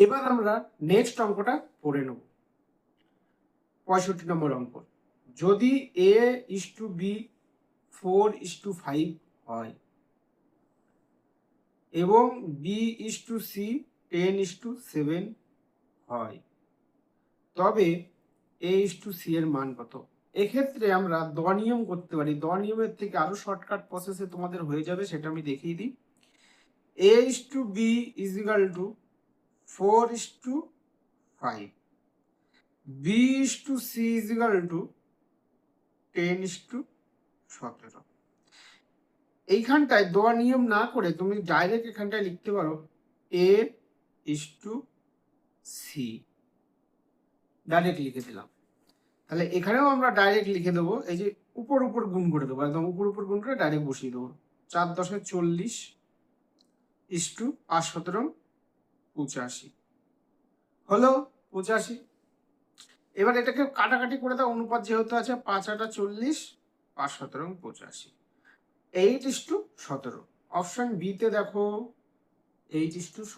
এবার আমরা নেক্সট অঙ্কটা পড়ে নেব। 65 নম্বর অঙ্ক। যদি A:B 4:5 হয় এবং B:C 10:7 হয়, তবে A:C এর মান কত? এক্ষেত্রে আমরা দ নিয়ম করতে পারি। দ নিয়মের থেকে আরো শর্টকাট প্রসেসে তোমাদের হয়ে যাবে, সেটা আমি দেখিয়ে দিই। A:B = 4:5, B:C = 10:17। এইখানটায় দেওয়া নিয়ম না করে তুমি ডাইরেক্ট এখানটায় লিখতে পারো A:C, ডাইরেক্ট লিখে দিলাম। তাহলে এখানেও আমরা ডাইরেক্ট লিখে দেবো, এই যে উপর উপর গুণ করে দেবো, একদম উপর উপর গুণ করে ডাইরেক্ট বসিয়ে দেবো। 4 × 10 = 40 5 × 17 = 85 হলো 85। এবার এটাকে কাটাকাটি করে দাও, অনুপাত যেহেতু আছে, 5 × 8 = 40, 5 × 17 = 85। 8:17। অপশন বি তে দেখো 8:17।